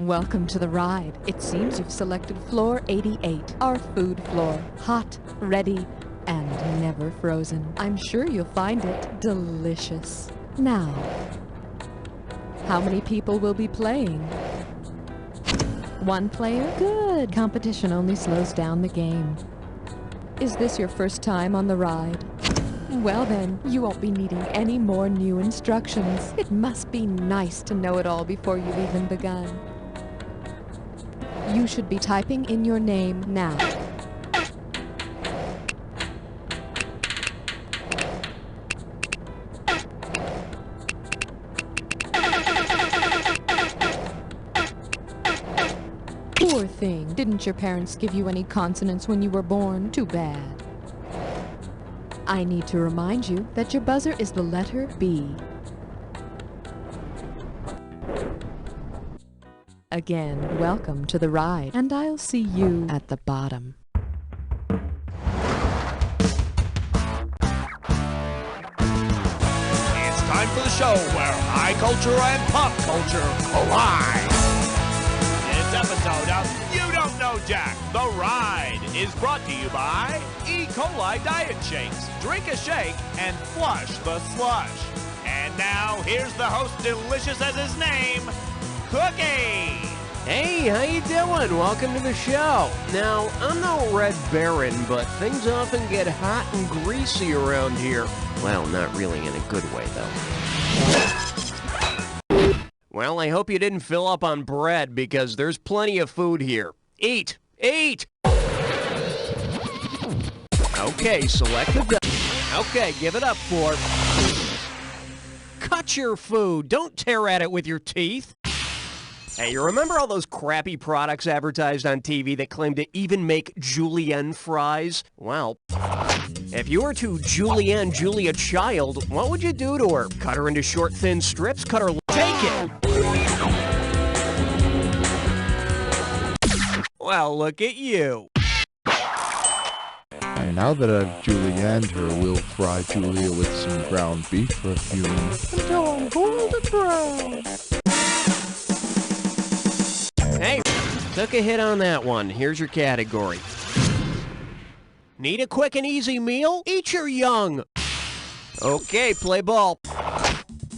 Welcome to the ride. It seems you've selected floor 88, our food floor. Hot, ready, and never frozen. I'm sure you'll find it delicious. Now, how many people will be playing? One player? Good. Competition only slows down the game. Is this your first time on the ride? Well then, you won't be needing any more new instructions. It must be nice to know it all before you've even begun. You should be typing in your name now. Poor thing. Didn't your parents give you any consonants when you were born? Too bad. I need to remind you that your buzzer is the letter B. Again, welcome to the ride, and I'll see you at the bottom. It's time for the show where high culture and pop culture collide. This episode of You Don't Know Jack, The Ride, is brought to you by E. coli Diet Shakes. Drink a shake and flush the slush. And now, here's the host, delicious as his name, Cookie. Hey, how you doing? Welcome to the show. Now, I'm no Red Baron, but things often get hot and greasy around here. Well, not really in a good way, though. Well, I hope you didn't fill up on bread, because there's plenty of food here. Eat! Eat! Okay, select the Okay, give it up, Ford. Cut your food. Don't tear at it with your teeth. Hey, you remember all those crappy products advertised on TV that claim to even make julienne fries? Well, if you were to julienne Julia Child, what would you do to her? Cut her into short, thin strips? Cut her... Take it! Well, look at you. And now that I've julienned her, we'll fry Julia with some ground beef for a few minutes until I'm golden brown. Hey, took a hit on that one. Here's your category. Need a quick and easy meal? Eat your young. Okay, play ball.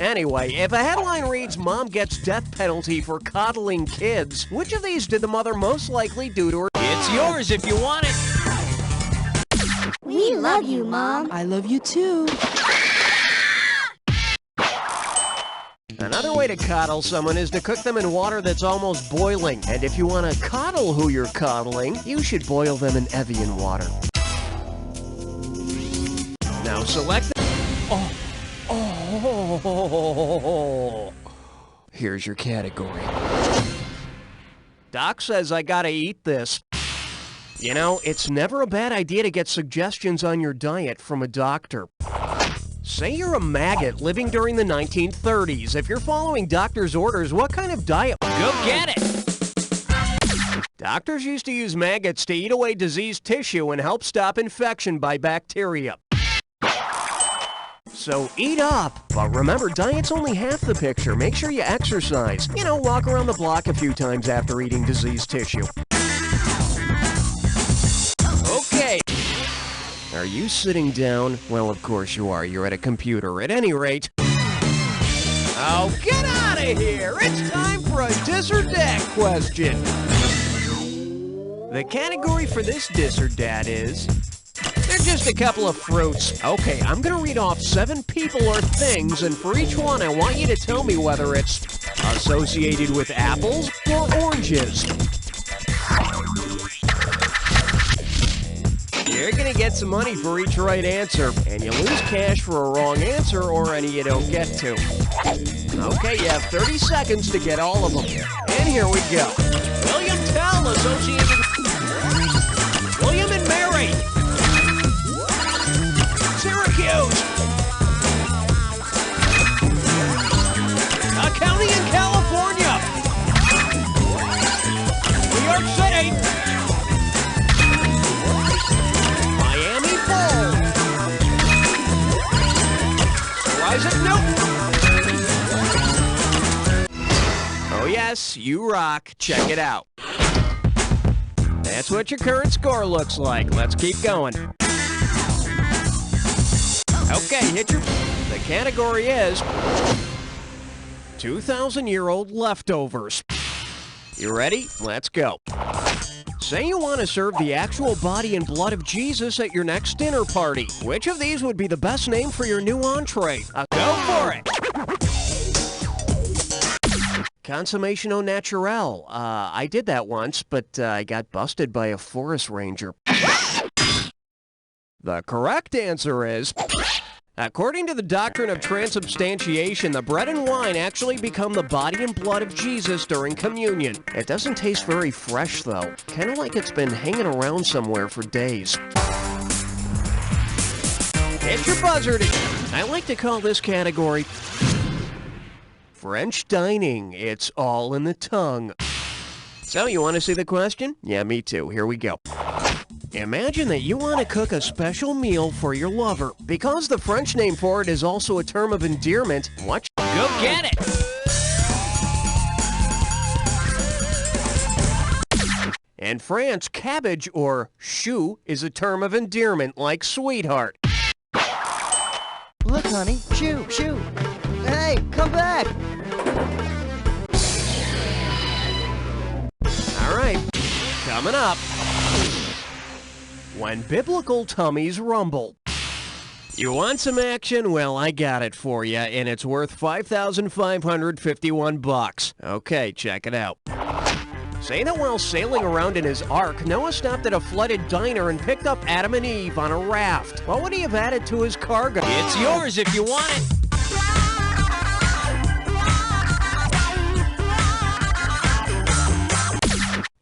Anyway, if a headline reads, Mom gets death penalty for coddling kids, which of these did the mother most likely do to her? It's yours if you want it. We love you, Mom. I love you too. Another way to coddle someone is to cook them in water that's almost boiling. And if you want to coddle who you're coddling, you should boil them in Evian water. Now select the... Oh. Here's your category. Doc says I gotta eat this. You know, it's never a bad idea to get suggestions on your diet from a doctor. Say you're a maggot living during the 1930s. If you're following doctor's orders, what kind of diet? Go get it! Doctors used to use maggots to eat away diseased tissue and help stop infection by bacteria. So eat up. But remember, diet's only half the picture. Make sure you exercise. You know, walk around the block a few times after eating diseased tissue. Okay. Are you sitting down? Well, of course you are. You're at a computer. At any rate... Oh, get out of here! It's time for a dis or dat question. The category for this dis or dat is... They're just a couple of fruits. Okay, I'm gonna read off 7 people or things, and for each one, I want you to tell me whether it's associated with apples or oranges. You're gonna get some money for each right answer, and you lose cash for a wrong answer or any you don't get to. Okay, you have 30 seconds to get all of them. And here we go. William Tell, associated with... William and Mary. Syracuse. A county in California. New York City. Miami Falls. Isaac Newton. Oh yes, you rock. Check it out. That's what your current score looks like. Let's keep going. Okay, the category is 2,000-year-old leftovers. You ready? Let's go. Say you want to serve the actual body and blood of Jesus at your next dinner party. Which of these would be the best name for your new entree? Go for it! Consommation au naturel. I did that once, but I got busted by a forest ranger. The correct answer is... According to the doctrine of transubstantiation, the bread and wine actually become the body and blood of Jesus during communion. It doesn't taste very fresh, though. Kind of like it's been hanging around somewhere for days. Hit your buzzer. I like to call this category French dining. It's all in the tongue. So, you want to see the question? Yeah, me too. Here we go. Imagine that you want to cook a special meal for your lover. Because the French name for it is also a term of endearment, go get it! In France, cabbage or chou is a term of endearment like sweetheart. Look, honey, shoo, shoo. Hey, come back. All right, coming up. When biblical tummies rumble. You want some action? Well, I got it for you, and it's worth $5,551. Okay, check it out. Say that while sailing around in his ark, Noah stopped at a flooded diner and picked up Adam and Eve on a raft. What would he have added to his cargo? It's yours if you want it.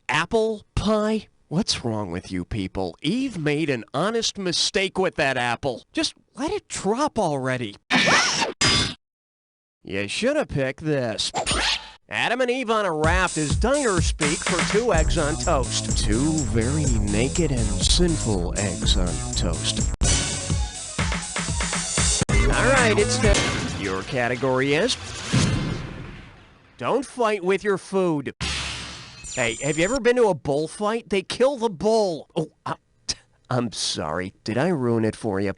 Apple pie? What's wrong with you people? Eve made an honest mistake with that apple. Just let it drop already. You should have picked this. Adam and Eve on a raft is diner speak for 2 eggs on toast. 2 very naked and sinful eggs on toast. Alright, it's time. Your category is... Don't fight with your food. Hey, have you ever been to a bullfight? They kill the bull. Oh, I'm sorry. Did I ruin it for you?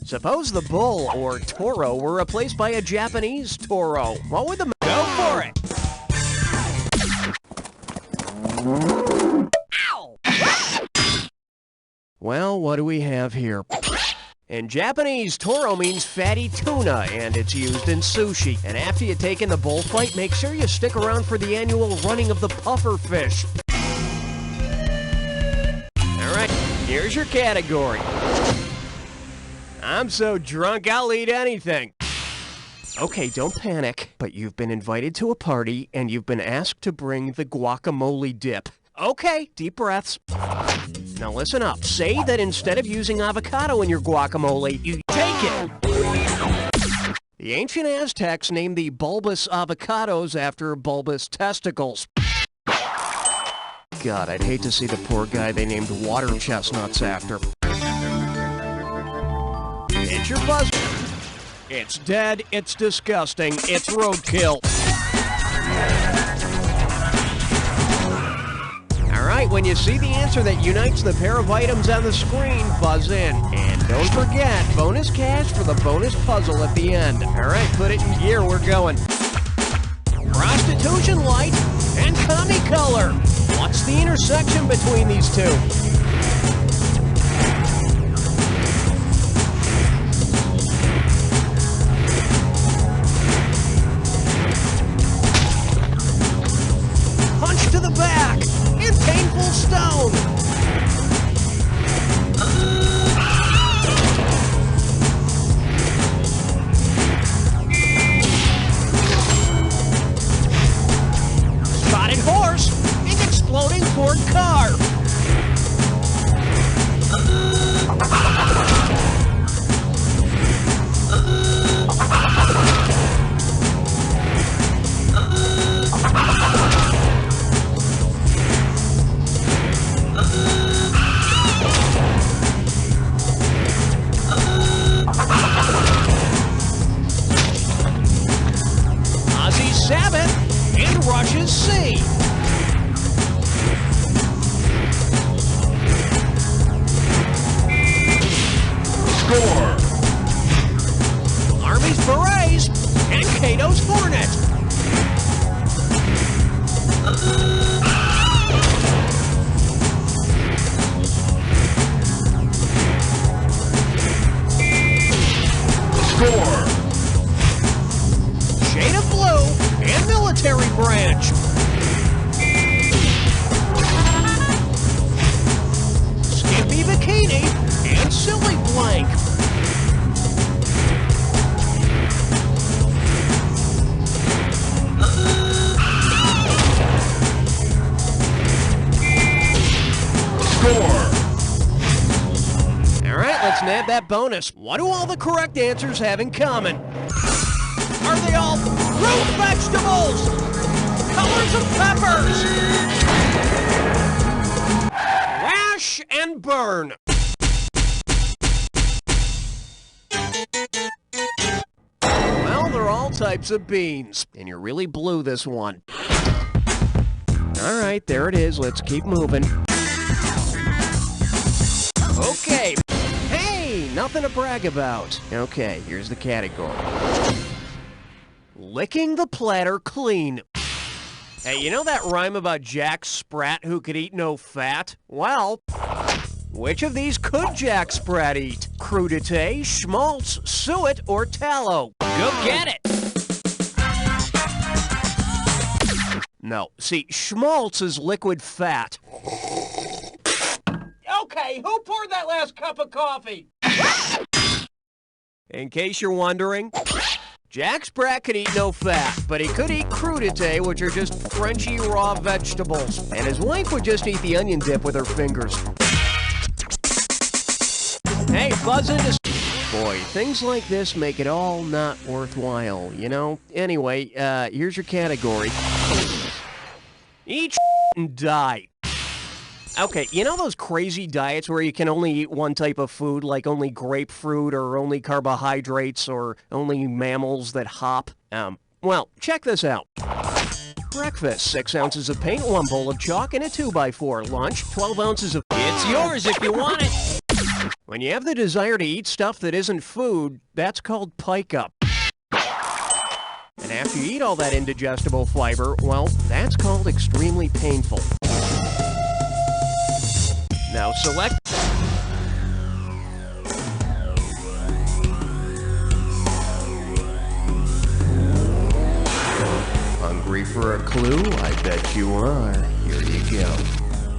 Suppose the bull, or toro, were replaced by a Japanese toro. What would the... Go for it! Ow! Well, what do we have here? In Japanese, toro means fatty tuna, and it's used in sushi. And after you take in the bullfight, make sure you stick around for the annual running of the puffer fish. Alright, here's your category. I'm so drunk I'll eat anything. Okay, don't panic, but you've been invited to a party, and you've been asked to bring the guacamole dip. Okay, deep breaths. Now listen up. Say that instead of using avocado in your guacamole, you take it. The ancient Aztecs named the bulbous avocados after bulbous testicles. God, I'd hate to see the poor guy they named water chestnuts after. It's your buzz. It's dead, it's disgusting, it's roadkill. Alright, when you see the answer that unites the pair of items on the screen, buzz in. And don't forget, bonus cash for the bonus puzzle at the end. Alright, put it in gear, we're going. Prostitution light and commie color. What's the intersection between these two? Punch to the back in painful stone. Spotted horse in exploding Ford car. Sabbath and Russia's C. Score! Army's Berets and Cato's Hornet. Score! Shade of Blue and Military Branch. Skimpy Bikini and Silly Blank. Score! All right, let's nab that bonus. What do all the correct answers have in common? Are they all root vegetables? Colors of peppers? Rash and burn. Well, they're all types of beans, and you really blew this one. All right, there it is. Let's keep moving. Okay. Hey, nothing to brag about. Okay, here's the category. Licking the platter clean. Hey, you know that rhyme about Jack Sprat who could eat no fat? Well, which of these could Jack Sprat eat? Crudité, schmaltz, suet, or tallow? Go get it! No, see, schmaltz is liquid fat. Okay, who poured that last cup of coffee? In case you're wondering, Jack Sprat could eat no fat, but he could eat crudité, which are just Frenchy raw vegetables. And his wife would just eat the onion dip with her fingers. Hey, buzz into... Boy, things like this make it all not worthwhile, you know? Anyway, here's your category. Eat and die. Okay, you know those crazy diets where you can only eat one type of food, like only grapefruit or only carbohydrates or only mammals that hop? Well, check this out. Breakfast, 6 ounces of paint, 1 bowl of chalk, and a 2x4. Lunch, 12 ounces of... It's yours if you want it! When you have the desire to eat stuff that isn't food, that's called pike up. And after you eat all that indigestible fiber, well, that's called extremely painful. Now select... Hungry for a clue? I bet you are. Here you go.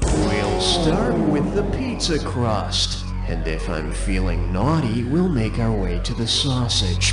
We'll start with the pizza crust. And if I'm feeling naughty, we'll make our way to the sausage.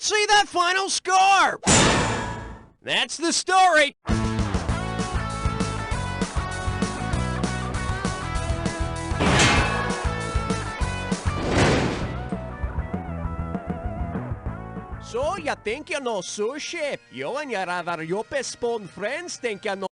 See that final score! That's the story! So, you think you know sushi? You and your other Yope Spawn friends think you know